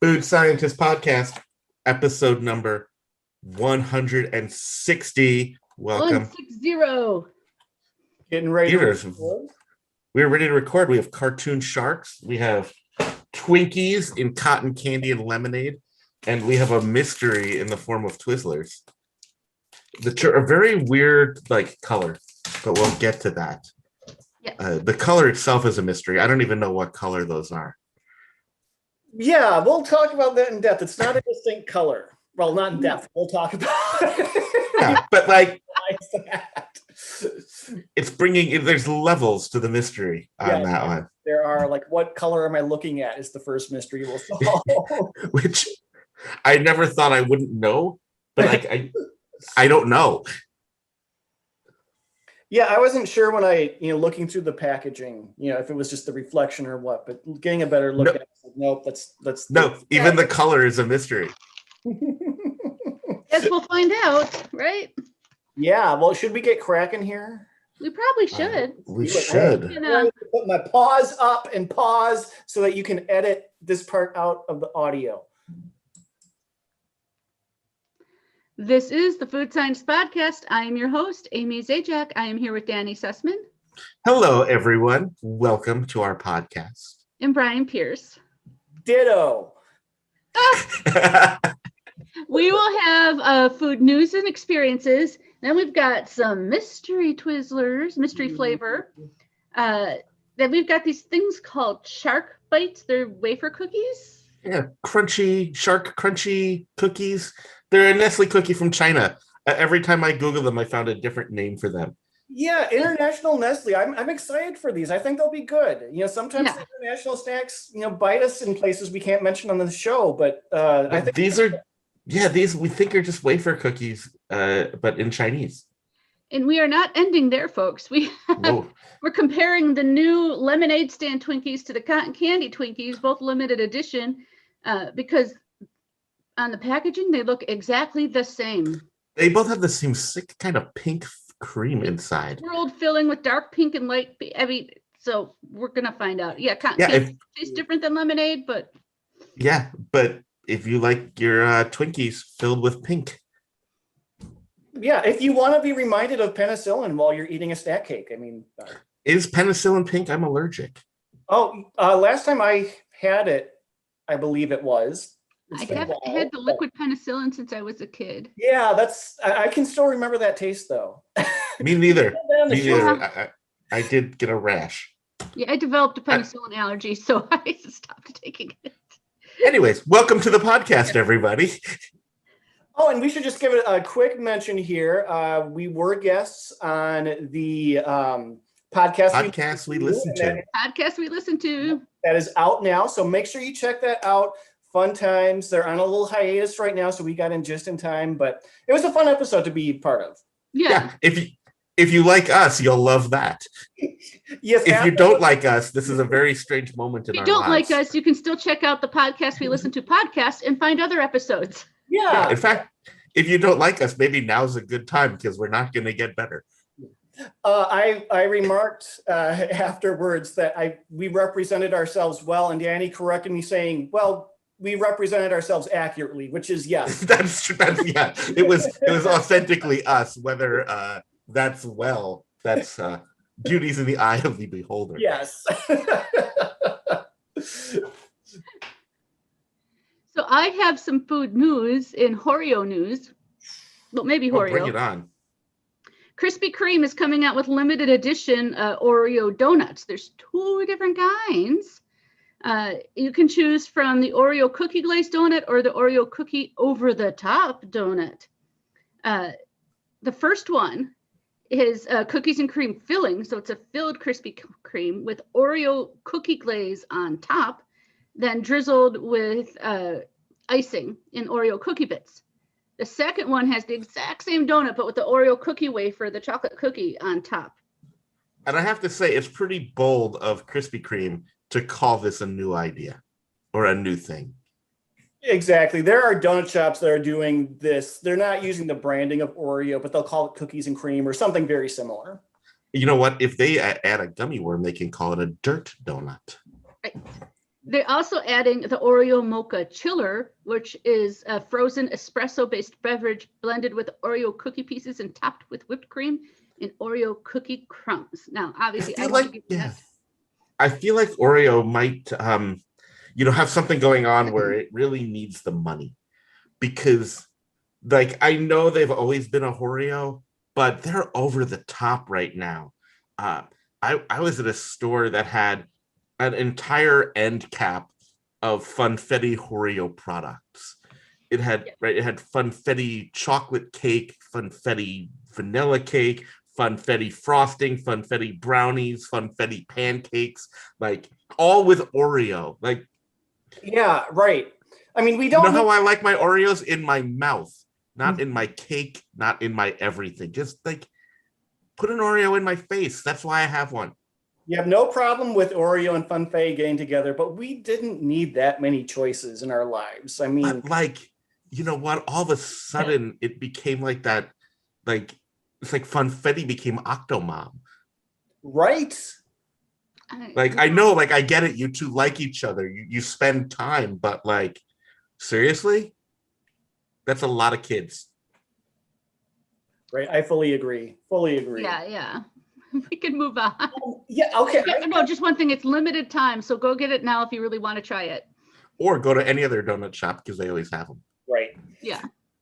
Food Scientist Podcast, episode number 160. Welcome. 160. Getting ready to record. We're ready to record. We have cartoon sharks. We have Twinkies in cotton candy and lemonade. And we have a mystery in the form of Twizzlers. A very weird color, but we'll get to that. Yes. The color itself is a mystery. I don't even know what color those are. Yeah, we'll talk about that in depth. It's not a distinct color. Well, not in depth. We'll talk about it. Yeah, but it's bringing, there's levels to the mystery on that one. There are, what color am I looking at is the first mystery we'll solve. Which I never thought I wouldn't know, but I don't know. Yeah, I wasn't sure when I, looking through the packaging, if it was just the reflection or what, but getting a better look at it, nope, that's even the color is a mystery. Guess we'll find out, right? Yeah, well, should we get cracking here? We probably should. We should. Put my pause up and pause so that you can edit this part out of the audio. This is the Food Science Podcast. I am your host, Amy Zajac. I am here with Danny Sussman. Hello, everyone. Welcome to our podcast. And Brian Pierce. Ditto. We will have food news and experiences. Then we've got some mystery Twizzlers, mystery flavor. Then we've got these things called shark bites. They're wafer cookies. Yeah, shark crunchy cookies. They're a Nestle cookie from China. Every time I Google them, I found a different name for them. Yeah, international Nestle. I'm excited for these. I think they'll be good. Sometimes the international snacks, bite us in places we can't mention on the show. But I think these we think are just wafer cookies, but in Chinese. And we are not ending there, folks. We're comparing the new lemonade stand Twinkies to the cotton candy Twinkies, both limited edition, because on the packaging, they look exactly the same. They both have the same sick kind of pink cream inside. Swirled filling with dark pink and light. So we're going to find out. Yeah, cotton candy tastes different than lemonade, but. Yeah, but if you like your Twinkies filled with pink. Yeah, if you want to be reminded of penicillin while you're eating a snack cake. Is penicillin pink? I'm allergic. Oh, last time I had it, I believe it was. I haven't had the liquid penicillin since I was a kid. Yeah, I can still remember that taste though. Me neither. I did get a rash. Yeah, I developed a penicillin allergy, so I stopped taking it. Anyways, welcome to the podcast, everybody. Oh, and we should just give it a quick mention here. We were guests on the podcast we listen to. Podcast we listen to. That is out now, so make sure you check that out. Fun times. They're on a little hiatus right now, so we got in just in time, but it was a fun episode to be part of. Yeah. If you like us, you'll love that. Yes. If you don't like us, this is a very strange moment in our lives. If you don't like us, you can still check out the podcast we listen to podcast and find other episodes. Yeah. In fact, if you don't like us, maybe now's a good time because we're not going to get better. I remarked afterwards that we represented ourselves well, and Danny corrected me saying, well, we represented ourselves accurately, which is yes. That's true. Yeah. It was authentically us. Whether that's beauty's in the eye of the beholder. Yes. So I have some food news in Oreo news. Well, maybe Oreo. Bring it on. Krispy Kreme is coming out with limited edition Oreo Donuts. There's 2 different kinds. You can choose from the Oreo cookie glazed donut or the Oreo cookie over the top donut. The first one is cookies and cream filling. So it's a filled Krispy Kreme with Oreo cookie glaze on top, then drizzled with icing in Oreo cookie bits. The second one has the exact same donut, but with the Oreo cookie wafer, the chocolate cookie on top. And I have to say, it's pretty bold of Krispy Kreme to call this a new idea or a new thing. Exactly. There are donut shops that are doing this. They're not using the branding of Oreo, but they'll call it cookies and cream or something very similar. You know what? If they add a gummy worm, they can call it a dirt donut. Right. They're also adding the Oreo Mocha Chiller, which is a frozen espresso-based beverage blended with Oreo cookie pieces and topped with whipped cream and Oreo cookie crumbs. Now, obviously, I want to give that. I feel like Oreo might, have something going on where it really needs the money, because, like, I know they've always been a Oreo, but they're over the top right now. I was at a store that had an entire end cap of Funfetti Oreo products. It had Funfetti chocolate cake, Funfetti vanilla cake, Funfetti frosting, Funfetti brownies, Funfetti pancakes, like all with Oreo. Like, yeah, right. I mean, we you don't know how I like my Oreos? In my mouth, not in my cake, not in my everything. Just like put an Oreo in my face. That's why I have one. You have no problem with Oreo and Funfetti getting together, but we didn't need that many choices in our lives. I mean, but, like, you know what? All of a sudden, it became like that. Like, it's like Funfetti became Octomom. right? Like, I know, like, I get it. You two like each other. You spend time, but, like, seriously? That's a lot of kids. Right. I fully agree. Fully agree. Yeah. We can move on. Yeah. Okay. No, just one thing. It's limited time, so go get it now if you really want to try it. Or go to any other donut shop because they always have them. Right. Yeah.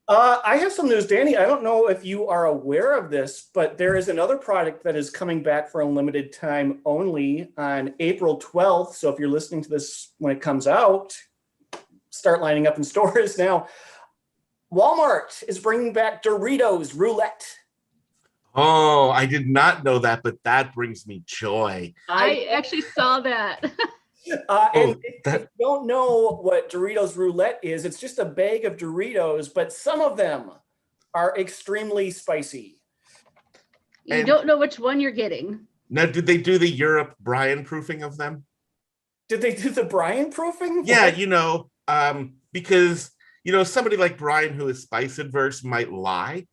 I have some news, Danny. I don't know if you are aware of this, but there is another product that is coming back for a limited time only on April 12th. So if you're listening to this when it comes out, start lining up in stores now. Walmart is bringing back Doritos Roulette. Oh, I did not know that, but that brings me joy. I actually saw that. And if you don't know what Doritos Roulette is, it's just a bag of Doritos, but some of them are extremely spicy. You don't know which one you're getting. Now, did they do the Europe Brian proofing of them? Did they do the Brian proofing? Yeah, because, somebody like Brian who is spice adverse might lie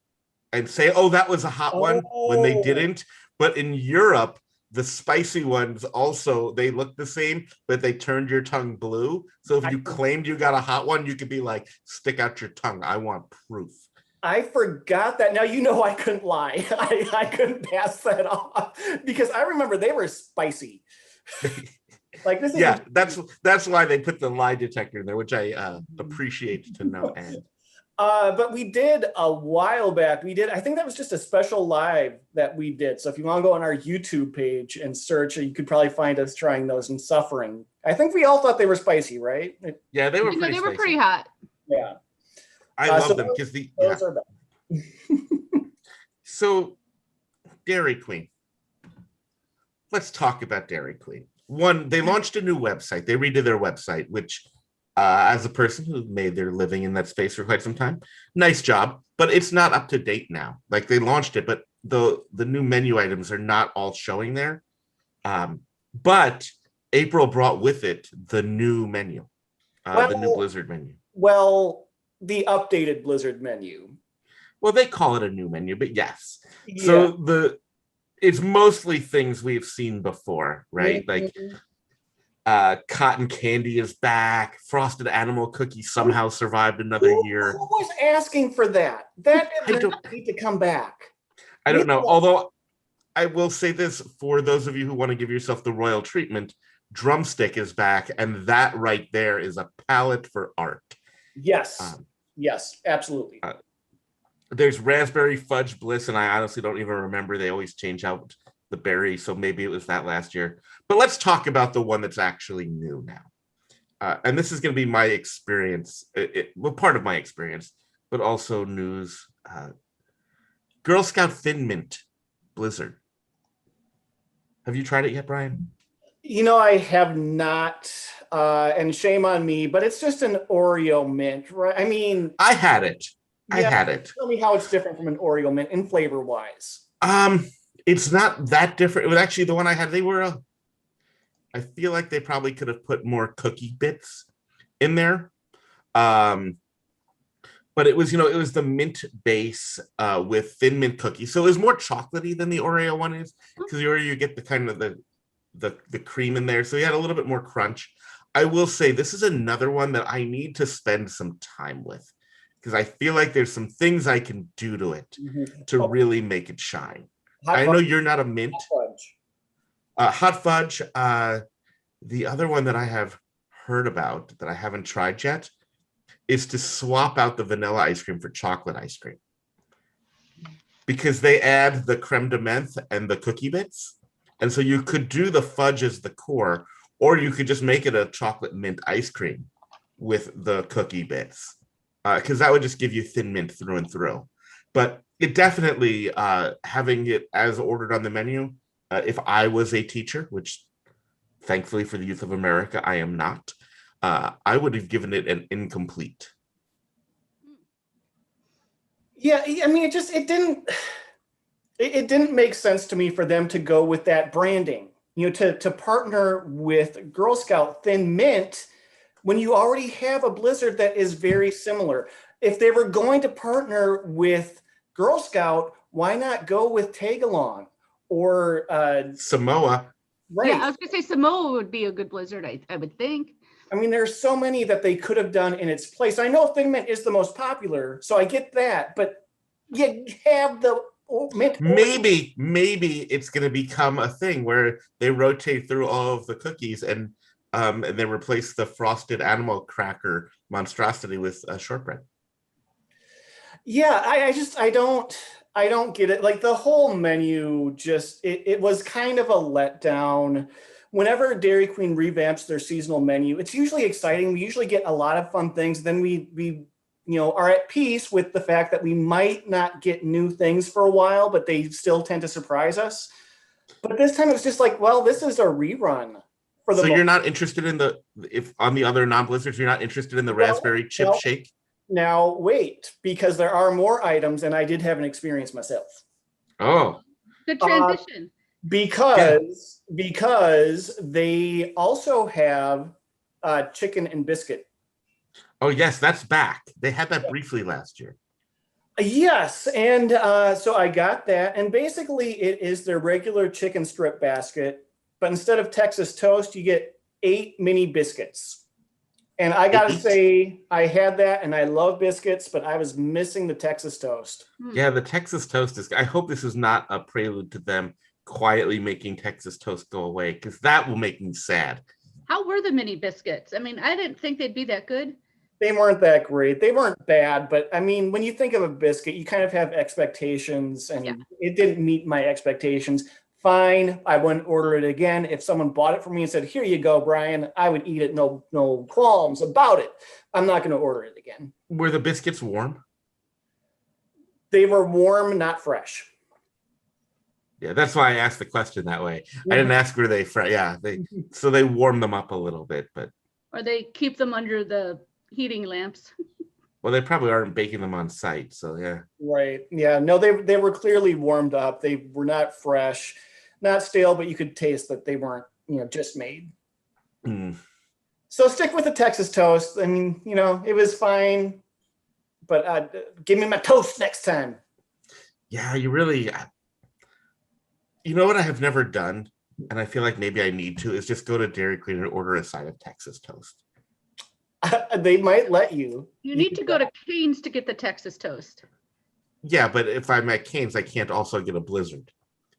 and say, oh, that was a hot one when they didn't. But in Europe, the spicy ones also, they look the same, but they turned your tongue blue. So if you claimed you got a hot one, you could be like, stick out your tongue. I want proof. I forgot that. Now, I couldn't lie. I couldn't pass that off because I remember they were spicy. Like this is that's why they put the lie detector in there, which I appreciate to no end. But we did a while back. I think that was just a special live that we did. So if you want to go on our YouTube page and search, you could probably find us trying those and suffering. I think we all thought they were spicy, right? Yeah, they were pretty spicy. Pretty hot. Yeah. I love them because those are bad. So, Dairy Queen. Let's talk about Dairy Queen. One, they launched a new website. They redid their website, which, as a person who made their living in that space for quite some time, nice job. But it's not up to date now. Like, they launched it, but the new menu items are not all showing there. But April brought with it the new menu, the new Blizzard menu. Well, the updated Blizzard menu. Well, they call it a new menu, but yes. Yeah. So it's mostly things we've seen before, right? Mm-hmm. Like cotton candy is back. Frosted animal cookie somehow survived another year. Who was asking for that? That didn't need to come back. I don't know. Although I will say this, for those of you who want to give yourself the royal treatment, Drumstick is back, and that right there is a palette for art. Yes. Yes, absolutely. There's Raspberry Fudge Bliss, and I honestly don't even remember. They always change out the berry, so maybe it was that last year. But let's talk about the one that's actually new now. And this is going to be my experience, part of my experience, but also news. Girl Scout Thin Mint Blizzard. Have you tried it yet, Brian? I have not, and shame on me, but it's just an Oreo mint, right? I mean, I had it. Tell me how it's different from an Oreo mint in flavor wise. It's not that different. It was actually the one I had. I feel like they probably could have put more cookie bits in there. But it was, it was the mint base with thin mint cookies. So it was more chocolatey than the Oreo one is, because the Oreo, you get the kind of the cream in there. So you had a little bit more crunch. I will say this is another one that I need to spend some time with because I feel like there's some things I can do to it to really make it shine. I know you're not a mint. Hot fudge. The other one that I have heard about that I haven't tried yet is to swap out the vanilla ice cream for chocolate ice cream. Because they add the creme de menthe and the cookie bits. And so you could do the fudge as the core, or you could just make it a chocolate mint ice cream with the cookie bits. Because that would just give you thin mint through and through. But it definitely, having it as ordered on the menu, if I was a teacher, which thankfully for the youth of America, I am not, I would have given it an incomplete. Yeah, I mean, it didn't make sense to me for them to go with that branding, to partner with Girl Scout Thin Mint when you already have a Blizzard that is very similar. If they were going to partner with Girl Scout, why not go with Tagalong or Samoa? Right. Yeah, I was gonna say Samoa would be a good Blizzard, I would think. I mean, there's so many that they could have done in its place. I know Thin Mint is the most popular, so I get that, but you have the mint. Maybe it's going to become a thing where they rotate through all of the cookies and they replace the frosted animal cracker monstrosity with shortbread. Yeah, I don't get it. Like the whole menu it was kind of a letdown. Whenever Dairy Queen revamps their seasonal menu, it's usually exciting. We usually get a lot of fun things. Then we are at peace with the fact that we might not get new things for a while, but they still tend to surprise us. But this time it was just like, well, this is a rerun. So you're not interested in if on the other non-Blizzards, you're not interested in the raspberry chip shake? Now wait, because there are more items, and I did have an experience myself. Oh, good transition. Because they also have chicken and biscuit. Oh yes, that's back. They had that briefly last year. Yes, and so I got that, and basically it is their regular chicken strip basket, but instead of Texas toast, you get 8 mini biscuits. And I gotta say, I had that, and I love biscuits, but I was missing the Texas toast. Yeah, the Texas toast is. I hope this is not a prelude to them quietly making Texas toast go away, because that will make me sad. How were the mini biscuits? I mean, I didn't think they'd be that good. They weren't that great. They weren't bad, but I mean, when you think of a biscuit, you kind of have expectations, and it didn't meet my expectations. Fine, I wouldn't order it again. If someone bought it for me and said, "Here you go, Brian," I would eat it, no qualms about it. I'm not going to order it again. Were the biscuits warm? They were warm, not fresh. Yeah, that's why I asked the question that way. I didn't ask were they fresh. Yeah, so they warm them up a little bit, but or they keep them under the heating lamps. Well, they probably aren't baking them on site, so yeah. Right. Yeah. No, they were clearly warmed up. They were not fresh, not stale, but you could taste that they weren't, just made. So stick with the Texas toast. I mean, it was fine, but give me my toast next time. Yeah, you really. You know what I have never done, and I feel like maybe I need to, is just go to Dairy Queen and order a side of Texas toast. They might let you. You need to go to Cane's to get the Texas toast. Yeah, but if I'm at Cane's, I can't also get a Blizzard.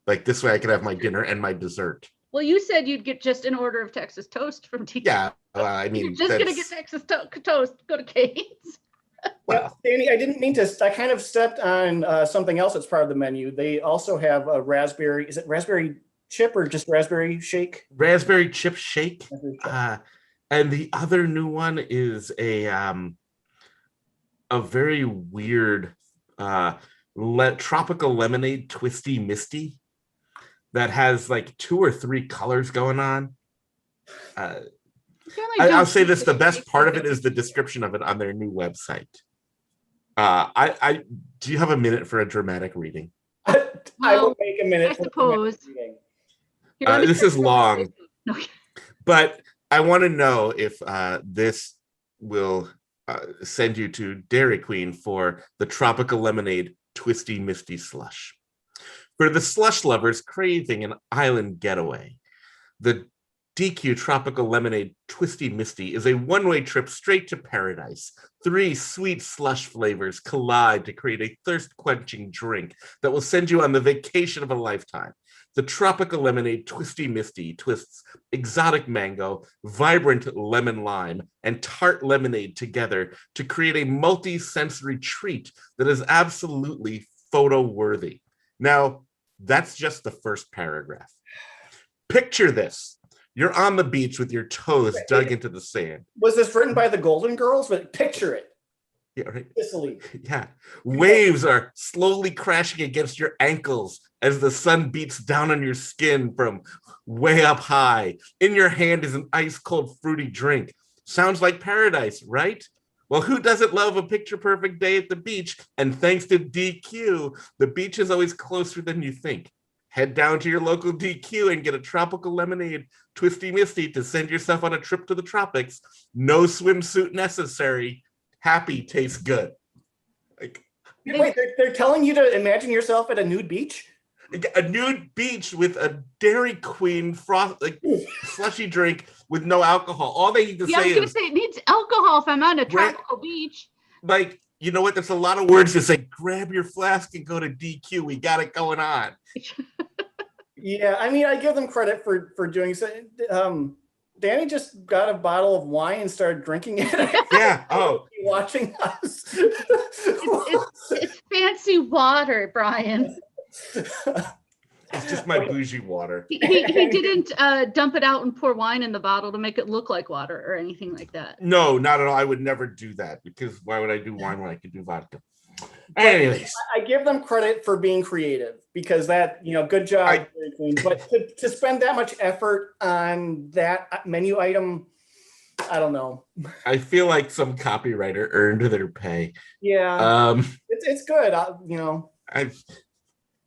Like this way I could have my dinner and my dessert. Well, you said you'd get just an order of Texas toast from TK. Yeah, I mean. You're just going to get Texas toast, go to Cane's. Well, Danny, I didn't mean to. I kind of stepped on something else that's part of the menu. They also have a raspberry. Is it raspberry chip or just raspberry shake? Raspberry chip shake. And the other new one is a very weird tropical lemonade twisty misty that has like 2 or 3 colors going on. I'll say this: the best part of it is the description of it on their new website. Do you have a minute for a dramatic reading? I will make a minute. I suppose. This is long, but I want to know if this will send you to Dairy Queen for the tropical lemonade twisty misty slush. For the slush lovers craving an island getaway, the DQ Tropical Lemonade Twisty Misty is a one-way trip straight to paradise. 3 sweet slush flavors collide to create a thirst-quenching drink that will send you on the vacation of a lifetime. The Tropical Lemonade Twisty Misty twists exotic mango, vibrant lemon lime, and tart lemonade together to create a multi-sensory treat that is absolutely photo-worthy. Now, that's just the first paragraph. Picture this. You're on the beach with your toes dug into the sand. Was this written by the Golden Girls? But picture it. Yeah, right. Sicily. Yeah. Waves are slowly crashing against your ankles as the sun beats down on your skin from way up high. In your hand is an ice cold fruity drink. Sounds like paradise, right? Well, who doesn't love a picture perfect day at the beach? And thanks to DQ, the beach is always closer than you think. Head down to your local DQ and get a tropical lemonade Twisty Misty to send yourself on a trip to the tropics. No swimsuit necessary. Happy tastes good. Wait, they're telling you to imagine yourself at a nude beach? A nude beach with a Dairy Queen slushy drink with no alcohol. All they need to Yeah, I say was going to is, say it needs alcohol if I'm on a tropical beach. like, you know what? There's a lot of words to say. Grab your flask and go to DQ. We got it going on. Yeah, I mean, I give them credit for doing so. Danny just got a bottle of wine and started drinking it. Yeah. Oh, watching us. It's fancy water, Brian. it's just my bougie water. He didn't dump it out and pour wine in the bottle to make it look like water or anything like that. No, not at all. I would never do that because why would I do wine when I could do vodka? Anyways, I give them credit for being creative because that, good job, Dairy Queen. But to spend that much effort on that menu item, I don't know. I feel like some copywriter earned their pay. Yeah, it's good.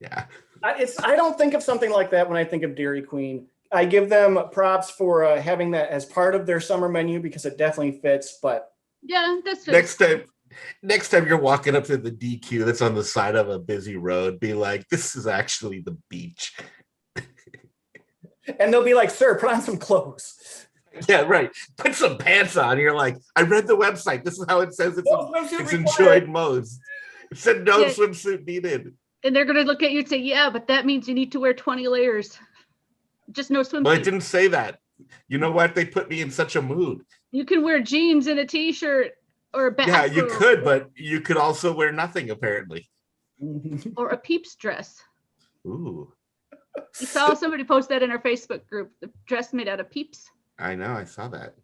Yeah. I don't think of something like that when I think of Dairy Queen. I give them props for having that as part of their summer menu because it definitely fits. But yeah, that's it. Next time you're walking up to the DQ that's on the side of a busy road, be like, this is actually the beach. And they'll be like, sir, put on some clothes. Yeah, right. Put some pants on. You're like, I read the website. This is how it says it's enjoyed most. It said no swimsuit needed. And they're going to look at you and say, yeah, but that means you need to wear 20 layers. Just no swimsuit. Well, it didn't say that. You know what? They put me in such a mood. You can wear jeans and a t-shirt or a bathrobe. Yeah, you could, but you could also wear nothing, apparently. Or a Peeps dress. Ooh. You saw somebody post that in our Facebook group, the dress made out of Peeps. I know, I saw that.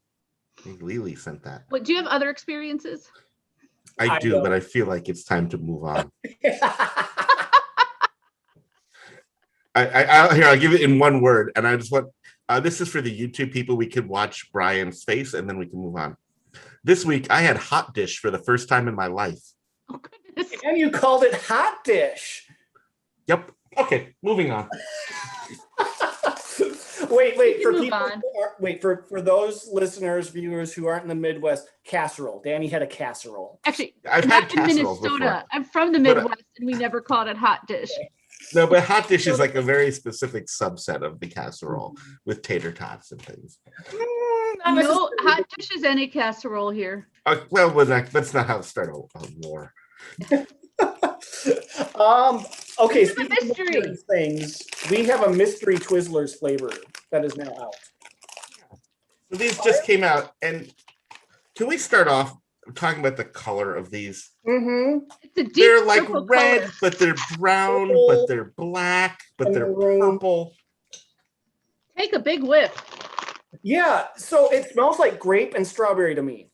I think Lily sent that. What, do you have other experiences? I do, but I feel like it's time to move on. I'll give it in one word, and I just want this is for the YouTube people. We could watch Brian's face, and then we can move on. This week, I had hot dish for the first time in my life. Oh goodness! And you called it hot dish. Yep. Okay, moving on. Wait for people. For those listeners, viewers who aren't in the Midwest, casserole. Danny had a casserole. Actually, I've not had in casseroles Minnesota. before. I'm from the Midwest, and we never called it hot dish. No, but hot dish is like a very specific subset of the casserole with tater tots and things. No, hot dish is any casserole here. Well, that's not how to start a war. Okay, It's a mystery. Of things, we have a mystery Twizzlers flavor that is now out. So these just came out, and can we start off talking about the color of these? Mm-hmm. It's a deep They're like purple red, color. but they're brown, but they're black, but they're purple. Take a big whiff. Yeah, so it smells like grape and strawberry to me.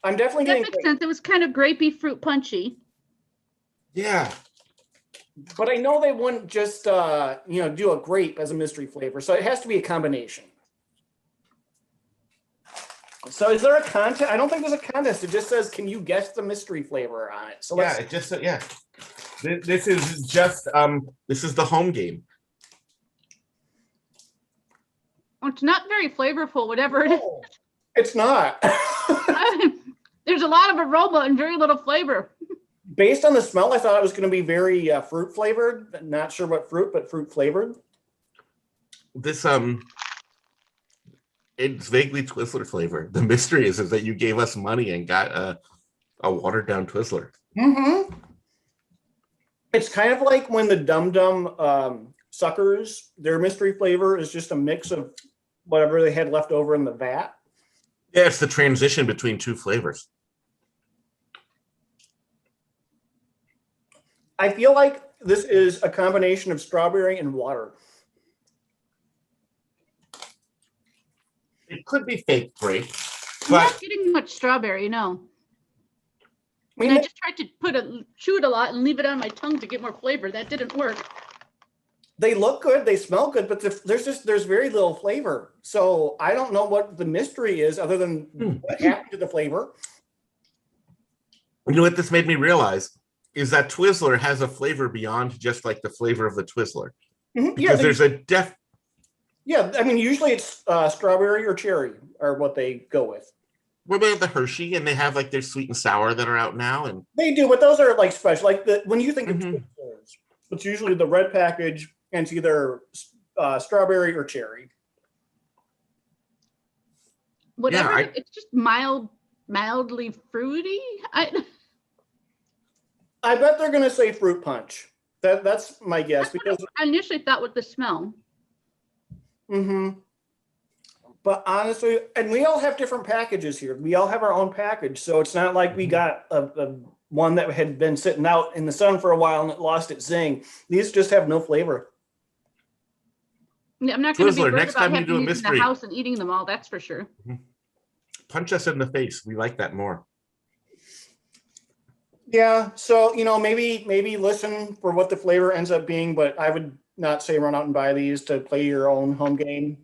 I'm definitely That getting makes grape, sense. It was kind of grapey, fruit punchy. Yeah. but I know they wouldn't just do a grape as a mystery flavor, so it has to be a combination. So is there a contest? I don't think there's a contest. It just says, can you guess the mystery flavor on it? So Yeah, it just yeah. This is just this is the home game. It's not very flavorful, whatever it is. No, it's not. There's a lot of aroma and very little flavor. Based on the smell, I thought it was going to be very fruit flavored. Not sure what fruit, but fruit flavored. This It's vaguely Twizzler flavor. The mystery is that you gave us money and got a watered down Twizzler. Mm-hmm. It's kind of like when the Dum Dum suckers, their mystery flavor is just a mix of whatever they had left over in the vat. Yeah, it's the transition between two flavors. I feel like this is a combination of strawberry and water. It could be fake grape, I'm not but getting much strawberry, no. I And mean, I just tried to chew it a lot and leave it on my tongue to get more flavor. That didn't work. they look good, they smell good, but there's very little flavor. So I don't know what the mystery is other than what happened to the flavor. you know what this made me realize is that Twizzler has a flavor beyond just like the flavor of the Twizzler. Mhm. Because there's a Yeah, I mean, usually it's strawberry or cherry are what they go with. well, they have the Hershey and they have like their sweet and sour that are out now. And They do, but those are like special. Like when you think of Mhm. Twizzlers, it's usually the red package and it's either strawberry or cherry. Whatever. I- It's just mildly fruity. I bet they're gonna say fruit punch. That's my guess because. I initially thought with the smell. Mm-hmm. But honestly, and we all have different packages here. We all have our own package, so it's not like we got a one that had been sitting out in the sun for a while and it lost its zing. These just have no flavor. Yeah, I'm not going to be Twizzler, worried next about time you having do a these in mystery. the house and eating them all. That's for sure. punch us in the face. We like that more. Yeah, so maybe listen for what the flavor ends up being, but I would not say run out and buy these to play your own home game.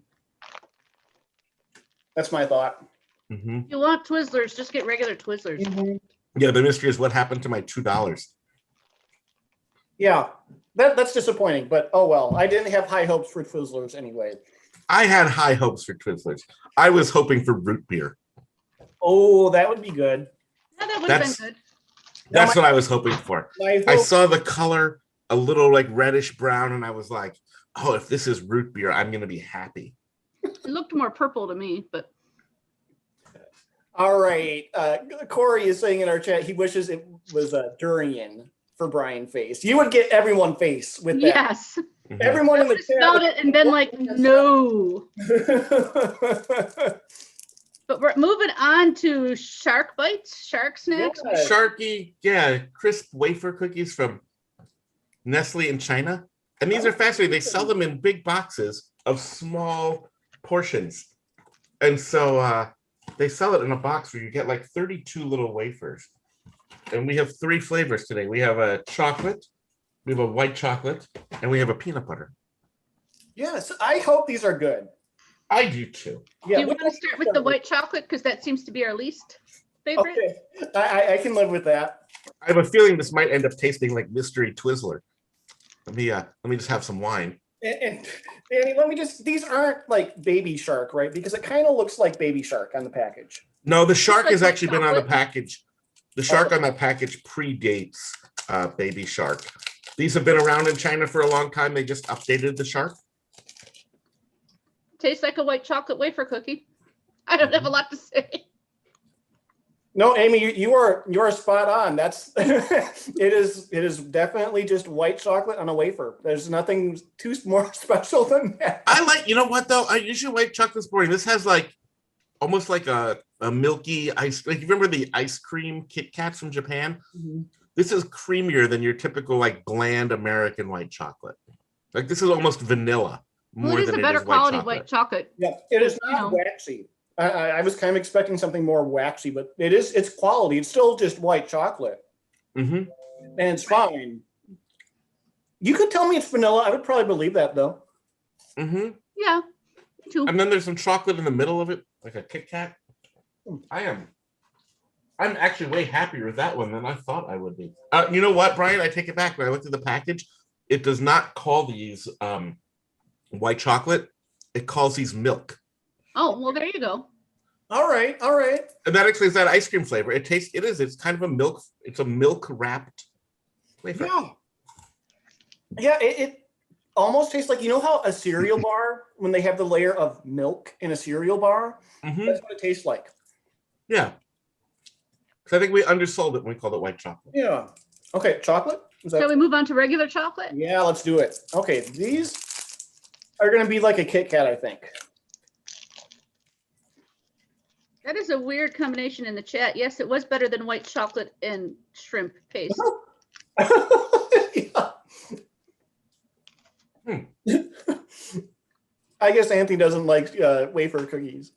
That's my thought. Mm-hmm. If you want Twizzlers, just get regular Twizzlers. Yeah, the mystery is what happened to my $2. Yeah, that's disappointing, but oh well. I didn't have high hopes for Twizzlers anyway. I had high hopes for Twizzlers. I was hoping for root beer. Oh, that would be good. Yeah, that would have been That's- good. That's what I was hoping for. My I hope- saw the color a little like reddish brown, and I was like, "Oh, if this is root beer, I'm gonna be happy." It looked more purple to me, but All right. Corey is saying in our chat he wishes it was a durian for Brian Face. You would get everyone face with that. yes. Mhm. Everyone in I the would've spelled it and been like, no. chat. But we're moving on to Shark Bites, Shark Snacks. Yeah. Sharky, yeah, crisp wafer cookies from Nestle in China. And these are fascinating. They sell them in big boxes of small portions. And so they sell it in a box where you get like 32 little wafers. And we have 3 flavors today. We have a chocolate, we have a white chocolate, and we have a peanut butter. Yes, I hope these are good. I do too. Yeah, Do you want to start with the white chocolate? Because that seems to be our least favorite. Okay, I can live with that. I have a feeling this might end up tasting like Mystery Twizzler. Let me just have some wine. And Danny, these aren't like baby shark, right? Because it kind of looks like baby shark on the package. No, the shark like has white actually been on the chocolate. package. The shark on that package predates Baby Shark. These have been around in China for a long time. They just updated the shark. Tastes like a white chocolate wafer cookie. I don't have a lot to say. No, Amy, you are spot on. That's it is definitely just white chocolate on a wafer. There's nothing too more special than that. I like, you know what though? I usually white chocolate's boring. This has like almost like a milky ice. Like you remember the ice cream Kit Kats from Japan? This is creamier than your typical like bland American white chocolate. Like this is almost vanilla more Well, it is than a it better is quality white chocolate. white chocolate. Yeah, it is You not know. waxy. I was kind of expecting something more waxy, but it's quality. It's still just white chocolate, Mm-hmm. and it's fine. You could tell me it's vanilla. I would probably believe that though. Mm-hmm. Yeah. Two. And then there's some chocolate in the middle of it, like a Kit Kat. I'm actually way happier with that one than I thought I would be. You know what, Brian? I take it back. When I looked at the package, it does not call these white chocolate. It calls these milk. Oh, well, there you go. All right. And that explains that ice cream flavor. It's kind of a milk. It's a milk wrapped wafer. Yeah. almost tastes like, you know how a cereal bar, when they have the layer of milk in a cereal bar, Mhm. that's what it tastes like. Yeah. So I think we undersold it when we called it white chocolate. Yeah. Okay, chocolate? Shall we move on to regular chocolate? Yeah, let's do it. Okay, these are going to be like a Kit Kat, I think. That is a weird combination in the chat. Yes, it was better than white chocolate and shrimp paste. Yeah. I guess Anthony doesn't like wafer cookies.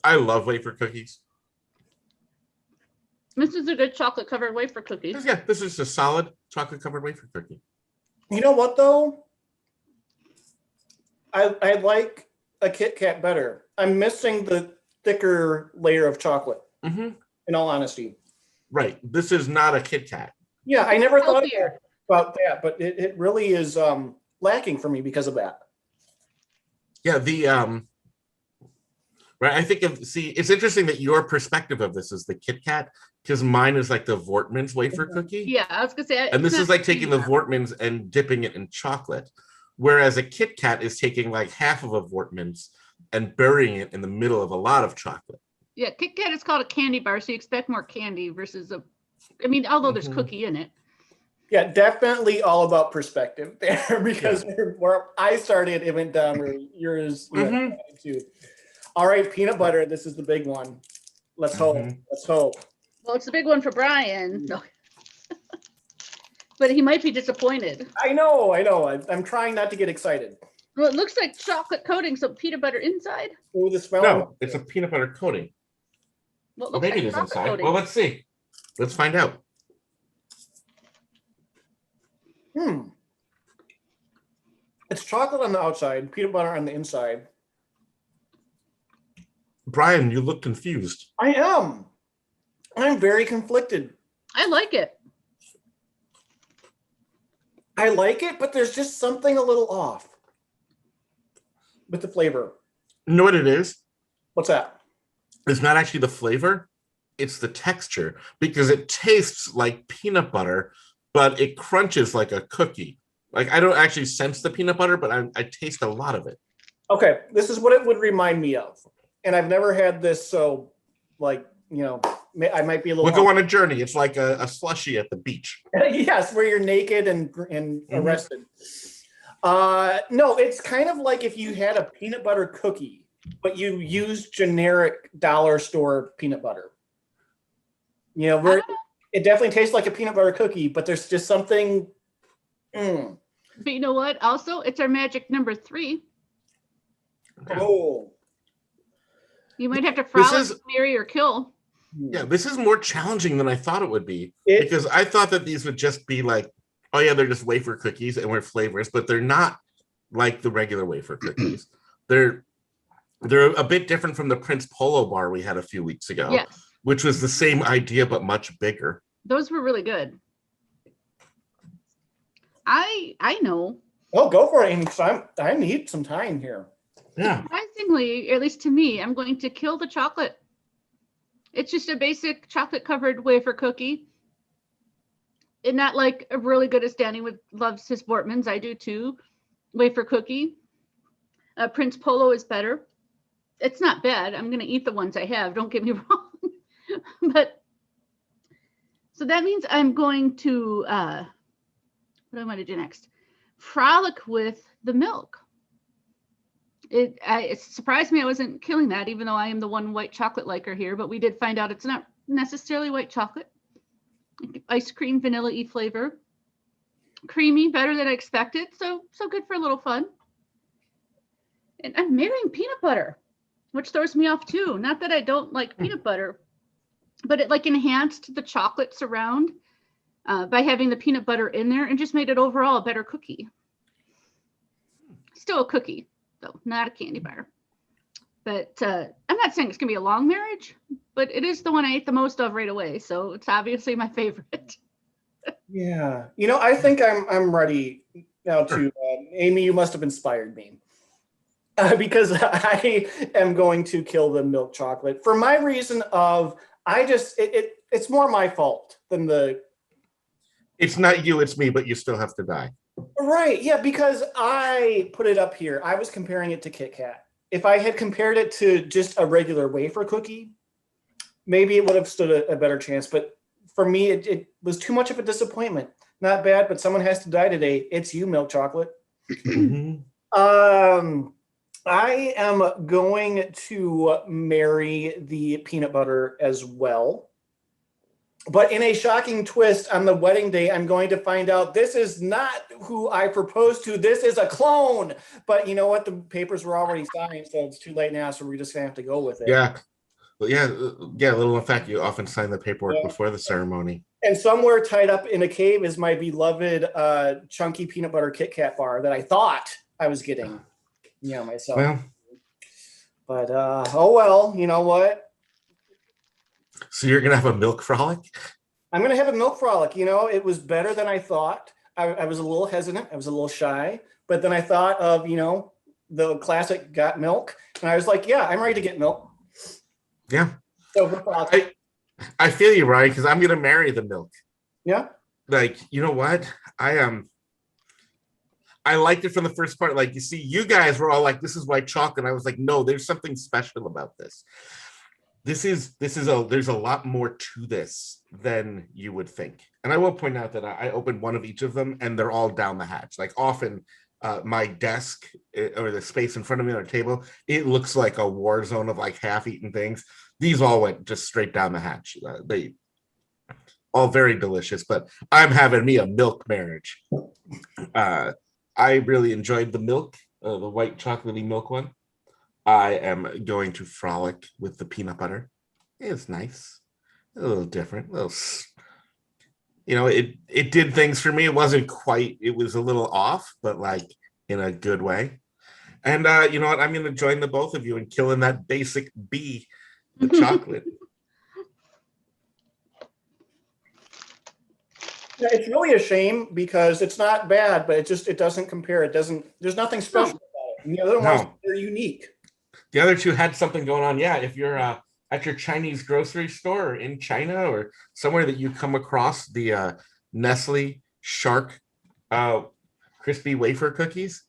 I love wafer cookies. This is a good chocolate covered wafer cookie. Yeah, this is a solid chocolate covered wafer cookie. You know what though? I like a Kit Kat better. I'm missing the thicker layer of chocolate. Mm-hmm. In all honesty. Right. This is not a Kit Kat. Yeah, I never thought Healthier. about that, but it really is lacking for me because of that. Yeah, the right. I think it's interesting that your perspective of this is the Kit Kat, because mine is like the Vortman's wafer cookie. Yeah, I was gonna say. And this is like taking the Vortman's and dipping it in chocolate, whereas a Kit Kat is taking like half of a Vortman's and burying it in the middle of a lot of chocolate. Yeah, Kit Kat is called a candy bar, so you expect more candy versus although there's cookie in it. Yeah, definitely all about perspective there, because where I started, it went down where yours too. All right, peanut butter. This is the big one. Let's hope. Let's hope. Well, it's the big one for Brian. No. But he might be disappointed. I know. I'm trying not to get excited. Well, it looks like chocolate coating, so peanut butter inside. Oh, the smell. No, it's a peanut butter coating. Well, Oh, maybe it is inside. Coating. Well, let's see. Let's find out. It's chocolate on the outside, peanut butter on the inside. Brian, you look confused. I am. I'm very conflicted. I like it. I like it, but there's just something a little off with the flavor. You know what it is? What's that? It's not actually the flavor. It's the texture, because it tastes like peanut butter, but it crunches like a cookie. Like, I don't actually sense the peanut butter, but I taste a lot of it. Okay, this is what it would remind me of. And I've never had this, so, like, I might be a little... We'll go on a journey. It's like a slushie at the beach. Yes, where you're naked and arrested. No, it's kind of like if you had a peanut butter cookie, but you used generic dollar store peanut butter. Where it definitely tastes like a peanut butter cookie, but there's just something... But you know what? Also, it's our magic number 3. Okay. Oh. You might have to frolic, marry, or kill. Yeah, this is more challenging than I thought it would be, because I thought that these would just be like, oh yeah, they're just wafer cookies and we're flavors, but they're not like the regular wafer cookies. They're a bit different from the Prince Polo bar we had a few weeks ago, yes, which was the same idea but much bigger. Those were really good. I know. Oh, go for it, Amy, because I need some time here. Yeah. Surprisingly, at least to me, I'm going to kill the chocolate. It's just a basic chocolate covered wafer cookie. And not like a really good as Danny loves his Bortman's. I do too. Wafer cookie. Prince Polo is better. It's not bad. I'm going to eat the ones I have. Don't get me wrong. But so that means I'm going to, what do I want to do next? Frolic with the milk. It surprised me I wasn't killing that, even though I am the one white chocolate liker here, but we did find out it's not necessarily white chocolate. Ice cream, vanilla-y flavor. Creamy, better than I expected, so good for a little fun. And I'm marrying peanut butter, which throws me off too. Not that I don't like peanut butter, but it like enhanced the chocolate surround by having the peanut butter in there and just made it overall a better cookie. Still a cookie, though, not a candy bar. But I'm not saying it's going to be a long marriage, but it is the one I ate the most of right away. So it's obviously my favorite. Yeah. I think I'm ready now to, Amy, you must have inspired me. Because I am going to kill the milk chocolate for my reason of, it's more my fault than the... It's not you, it's me, but you still have to die. Right. Yeah, because I put it up here. I was comparing it to Kit Kat. If I had compared it to just a regular wafer cookie, maybe it would have stood a better chance. But for me, it was too much of a disappointment. Not bad, but someone has to die today. It's you, milk chocolate. Mhm. I am going to marry the peanut butter as well. But in a shocking twist, on the wedding day, I'm going to find out this is not who I proposed to. This is a clone. But you know what? The papers were already signed, so it's too late now. So we're just gonna have to go with it. Yeah. Well, yeah. Little fact, you often sign the paperwork Yeah. before the ceremony. And somewhere tied up in a cave is my beloved chunky peanut butter Kit Kat bar that I thought I was getting, myself. Well, But oh well. You know what? so you're gonna have a milk frolic? I'm going to have a milk frolic. It was better than I thought. I was a little hesitant. I was a little shy. But then I thought of, the classic got milk. And I was like, yeah, I'm ready to get milk. Yeah. So for frolic. I feel you, Ryan, because I'm gonna marry the milk. Yeah. Like, you know what? I liked it from the first part. Like, you see, you guys were all like, "This is white chocolate." I was like, "No, there's something special about this. There's a lot more to this than you would think." And I will point out that I opened one of each of them, and they're all down the hatch. Like often, my desk or the space in front of me on a table, it looks like a war zone of like half-eaten things. These all went just straight down the hatch. They all very delicious, but I'm having me a milk marriage. I really enjoyed the milk, the white chocolatey milk one. I am going to frolic with the peanut butter. It's nice, a little different, it did things for me. It wasn't quite, it was a little off, but like in a good way. And you know what? I'm going to join the both of you in killing that basic B, the chocolate. Yeah, it's really a shame because it's not bad, but it doesn't compare. There's nothing special about it. And the other ones, they're unique. The other two had something going on. Yeah, if you're at your Chinese grocery store or in China or somewhere that you come across the Nestle Shark crispy wafer cookies,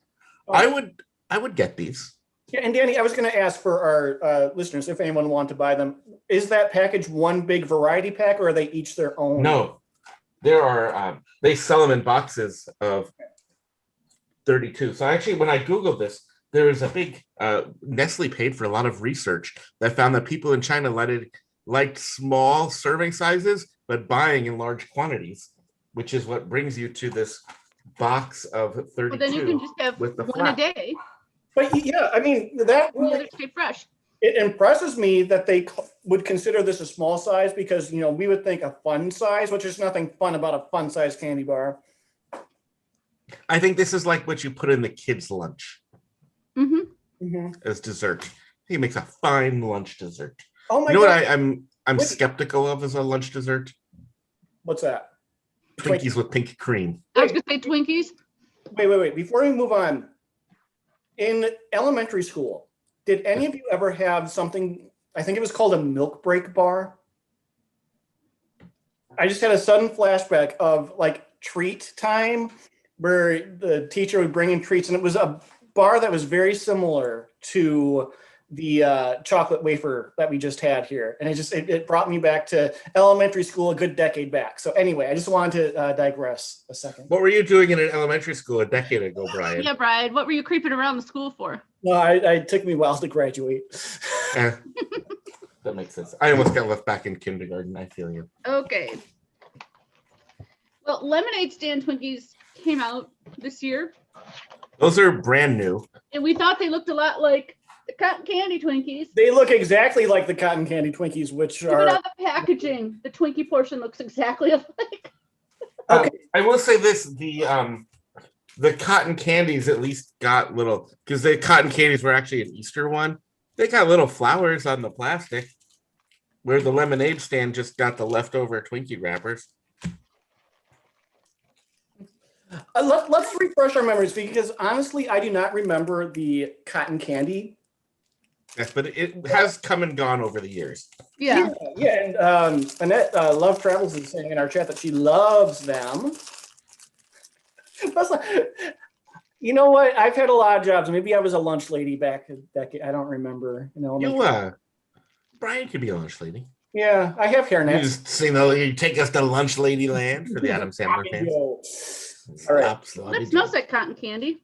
I would get these. Yeah, and Danny, I was going to ask for our listeners if anyone wanted to buy them. Is that package one big variety pack, or are they each their own? No, there are. They sell them in boxes of 32. So actually, when I Googled this, there was a big Nestle paid for a lot of research that found that people in China liked small serving sizes, but buying in large quantities, which is what brings you to this box of 32. Well, then you can just have with the one flap. a day. But yeah, I mean, that And the others stay fresh. it impresses me that they would consider this a small size because, we would think a fun size, which there's nothing fun about a fun size candy bar. I think this is like what you put in the kids' lunch as dessert. He makes a fine lunch dessert. Oh my You know God. what I'm skeptical of as a lunch dessert? What's that? Twinkies with pink cream. I was going to say Twinkies. Wait. Before we move on, in elementary school, did any of you ever have something, I think it was called a milk break bar? I just had a sudden flashback of like treat time where the teacher would bring in treats, and it was a bar that was very similar to the chocolate wafer that we just had here. And it brought me back to elementary school a good decade back. So anyway, I just wanted to digress a second. What were you doing in an elementary school a decade ago, Brian? Yeah, Brian. What were you creeping around the school for? No, it took me a while to graduate. That makes sense. I almost got left back in kindergarten. I feel you. Okay. Well, lemonade stand Twinkies came out this year, Those are brand new. and we thought they looked a lot like the cotton candy Twinkies. They look exactly like the cotton candy Twinkies, which Even are on the packaging, the Twinkie portion looks exactly alike. okay. I will say this: the cotton candies at least got little, because the cotton candies were actually an Easter one. They got little flowers on the plastic, where the lemonade stand just got the leftover Twinkie wrappers. Let's refresh our memories because honestly, I do not remember the cotton candy. Yes, but it has come and gone over the years. Yeah. And Annette Love Travels is saying in our chat that she loves them. That's like, you know what? I've had a lot of jobs. Maybe I was a lunch lady back. I don't remember. Brian could be a lunch lady. Yeah, I have You hairnets. just you take us to lunch lady land for the Adam Sandler fans. All right. That smells like cotton candy.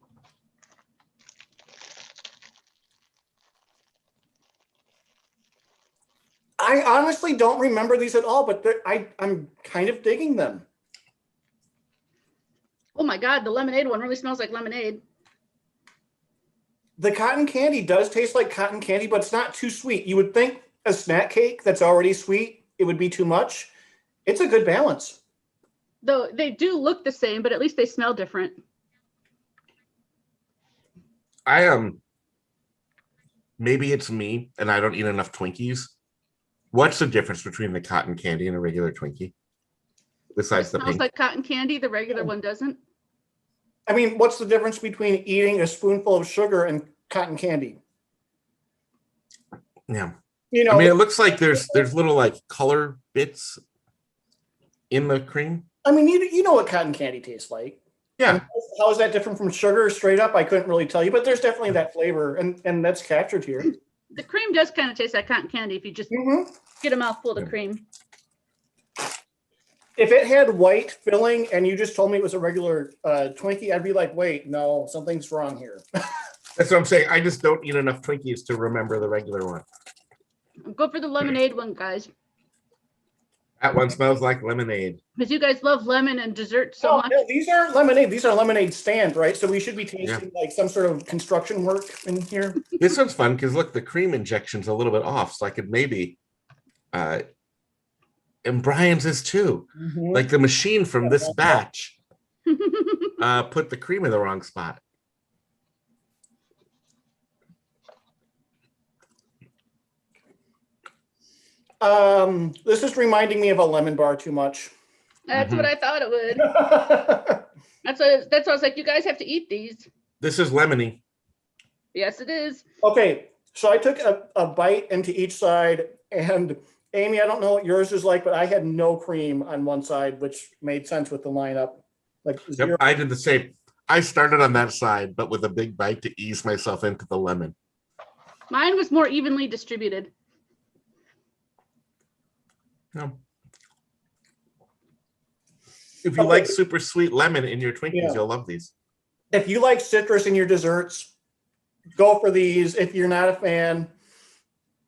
I honestly don't remember these at all, but I'm kind of digging them. Oh my God, the lemonade one really smells like lemonade. The cotton candy does taste like cotton candy, but it's not too sweet. You would think a snack cake that's already sweet, it would be too much. It's a good balance. Though they do look the same, but at least they smell different. Maybe it's me and I don't eat enough Twinkies. What's the difference between the cotton candy and a regular Twinkie? Besides the It smells pink? like cotton candy. The regular one doesn't. I mean, what's the difference between eating a spoonful of sugar and cotton candy? Yeah. You know, I mean, it looks like there's little like color bits in the cream. I mean, you know what cotton candy tastes like. Yeah. And how is that different from sugar? Straight up, I couldn't really tell you, but there's definitely that flavor, and that's captured here. The cream does kind of taste like cotton candy if you just get a mouthful of cream. If it had white filling and you just told me it was a regular Twinkie, I'd be like, wait, no, something's wrong here. That's what I'm saying. I just don't eat enough Twinkies to remember the regular one. Go for the lemonade one, guys. That one smells like lemonade. Because you guys love lemon and dessert so much. No, these aren't lemonade. These are lemonade stand, right? So we should be tasting like some sort of construction work in here. This one's fun because look, the cream injection's a little bit off, so I could maybe and Brian's is too. Like the machine from this batch put the cream in the wrong spot. This is reminding me of a lemon bar too much. That's what I thought it would. That's why I was like, you guys have to eat these. This is lemony. Yes, it is. Okay, so I took a bite into each side, and Amy, I don't know what yours is like, but I had no cream on one side, which made sense with the lineup. Like Yep, I did the same. I started on that side, but with a big bite to ease myself into the lemon. Mine was more evenly distributed. No. If you like super sweet lemon in your Twinkies, you'll love these. If you like citrus in your desserts, go for these. If you're not a fan,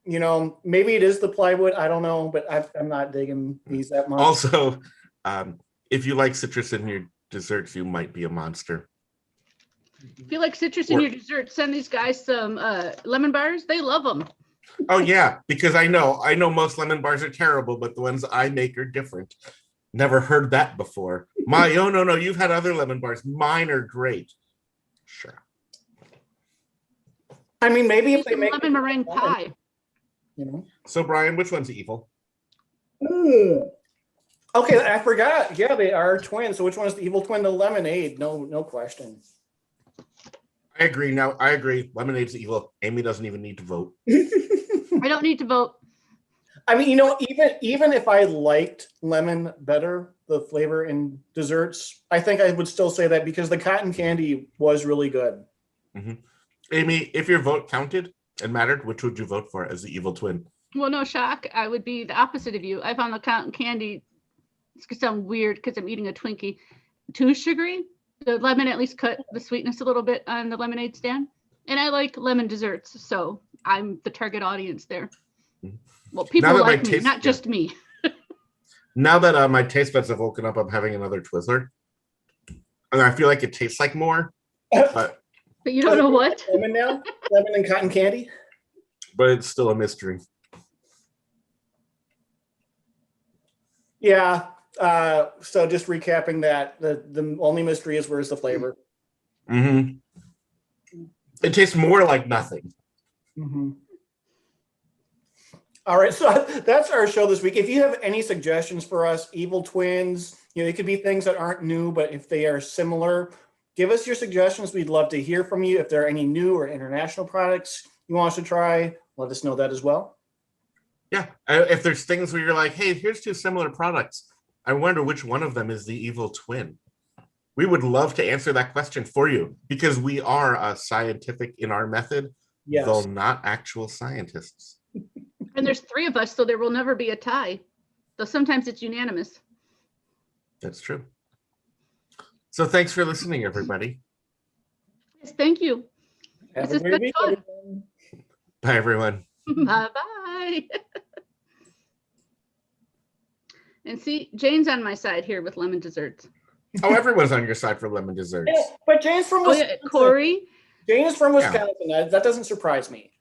you know, maybe it is the plywood. I don't know, but I'm not digging these that much. Also, if you like citrus in your desserts, you might be a monster. If you like citrus in your dessert, send these guys some lemon bars. They love them. Oh yeah, because I know most lemon bars are terrible, but the ones I make are different. Never heard that before. No, you've had other lemon bars. Mine are great. Sure. I mean, maybe if they make lemon meringue pie. You know. So Brian, which one's evil? Okay, I forgot. Yeah, they are twins. So which one is the evil twin? The lemonade. No question. I agree. Now I agree. Lemonade's evil. Amy doesn't even need to vote. I don't need to vote. I mean, you know, even if I liked lemon better, the flavor in desserts, I think I would still say that because the cotton candy was really good. Amy, if your vote counted and mattered, which would you vote for as the evil twin? Well, no shock. I would be the opposite of you. I found the cotton candy, it's going to sound weird because I'm eating a Twinkie, too sugary. The lemon at least cut the sweetness a little bit on the lemonade stand. And I like lemon desserts, so I'm the target audience there. Well, people like me, not just me. Now that my taste buds have woken up, I'm having another Twizzler. And I feel like it tastes like more. But you don't know what? Lemon now? Lemon and cotton candy? But it's still a mystery. Yeah. So just recapping that, the only mystery is where's the flavor? It tastes more like nothing. All right, so that's our show this week. If you have any suggestions for us, evil twins, you know, it could be things that aren't new, but if they are similar, give us your suggestions. We'd love to hear from you. If there are any new or international products you want us to try, let us know that as well. Yeah, if there's things where you're like, hey, here's two similar products. I wonder which one of them is the evil twin. We would love to answer that question for you because we are scientific in our method, Yes. though not actual scientists. And there's 3 of us, so there will never be a tie. Though sometimes it's unanimous. That's true. So thanks for listening, everybody. Yes, thank you. Have This a is great good week, fun. everyone. Bye, everyone. Bye-bye. And see, Jane's on my side here with lemon desserts. Oh, everyone's on your side for lemon desserts. Yeah, but Jane's from Oh, Wisconsin. yeah, Corey. Jane is from Yeah. Wisconsin. That doesn't surprise me.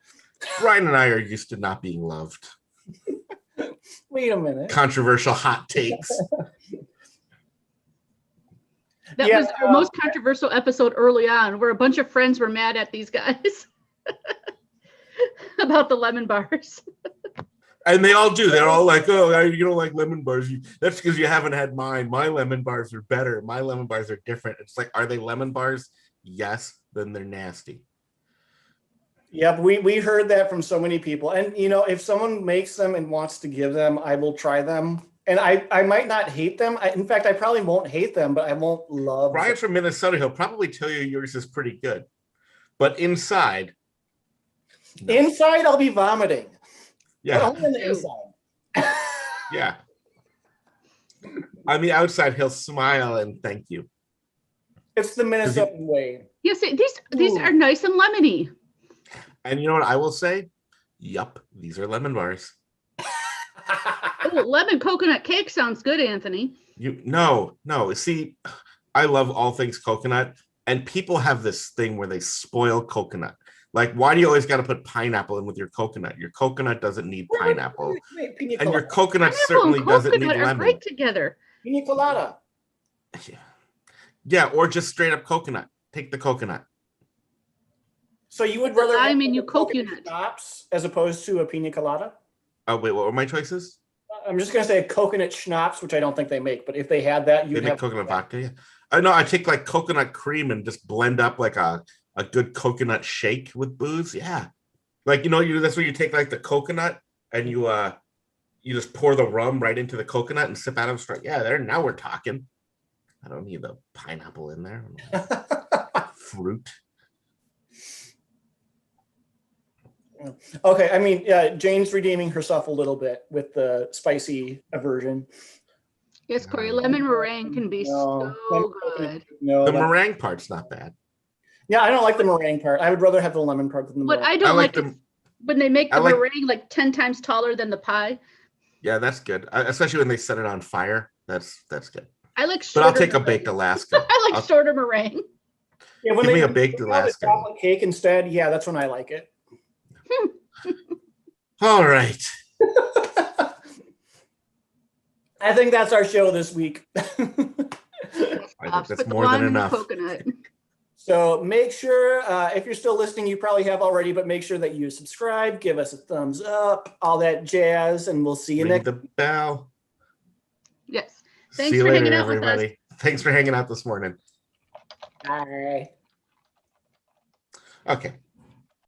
Brian and I are used to not being loved. Wait a minute. Controversial hot takes. That Yeah, was our most controversial episode early on, where a bunch of friends were mad at these guys about the lemon bars. And they all do. They're all like, oh, you don't like lemon bars. That's because you haven't had mine. My lemon bars are better. My lemon bars are different. It's like, are they lemon bars? Yes. Then they're nasty. Yeah, we heard that from so many people. And, you know, if someone makes them and wants to give them, I will try them. And I might not hate them. In fact, I probably won't hate them, but I won't love Brian's them. from Minnesota. He'll probably tell you yours is pretty good. But inside. No. Inside, I'll be vomiting. But Yeah. only on the inside. Yeah. On the outside, he'll smile and thank you. It's the Minnesotan way. Yes, these Ooh. are nice and lemony. And you know what I will say? Yup, these are lemon bars. Oh, lemon coconut cake sounds good, Anthony. No. See, I love all things coconut, and people have this thing where they spoil coconut. Like, why do you always got to put pineapple in with your coconut? Your coconut doesn't need pineapple, Wait, pina and your colada. coconut Pineapple certainly and doesn't need coconut are lemon. great together. Pina colada. Yeah, or just straight up coconut. Take the coconut. So you would rather I have mean, a you coconut coconut. schnapps as opposed to a pina colada? Oh wait, what were my choices? I'm just gonna say a coconut schnapps, which I don't think they make, but if they had that, They you'd make have coconut vodka. Yeah. No, I take like coconut cream and just blend up like a good coconut shake with booze. Yeah, like that's where you take like the coconut and you just pour the rum right into the coconut and sip out of it. Yeah, now we're talking. I don't need the pineapple in there. Fruit. Okay, I mean, Jane's redeeming herself a little bit with the spicy aversion. Yes, Corey, lemon meringue can be No, so good. No, The meringue part's not bad. yeah, I don't like the meringue part. I would rather have the lemon part than the What meringue. I don't like the. is when they make I the like- meringue like 10 times taller than the pie. Yeah, that's good. Especially when they set it on fire. That's good. I like But shorter. I'll take a meringue. baked Alaska. I like I'll- shorter meringue. Yeah, when Give they me a baked have Alaska. the chocolate cake instead, yeah, that's when I like it. All right. I think that's our show this week. I think But that's the more than lime and the enough. coconut. So make sure, if you're still listening, you probably have already, but make sure that you subscribe, give us a thumbs up, all that jazz, and we'll see you Ring next. the bell. Yes. See Thanks you for later, hanging out with us. everybody. Thanks for hanging out this morning. Bye. Okay.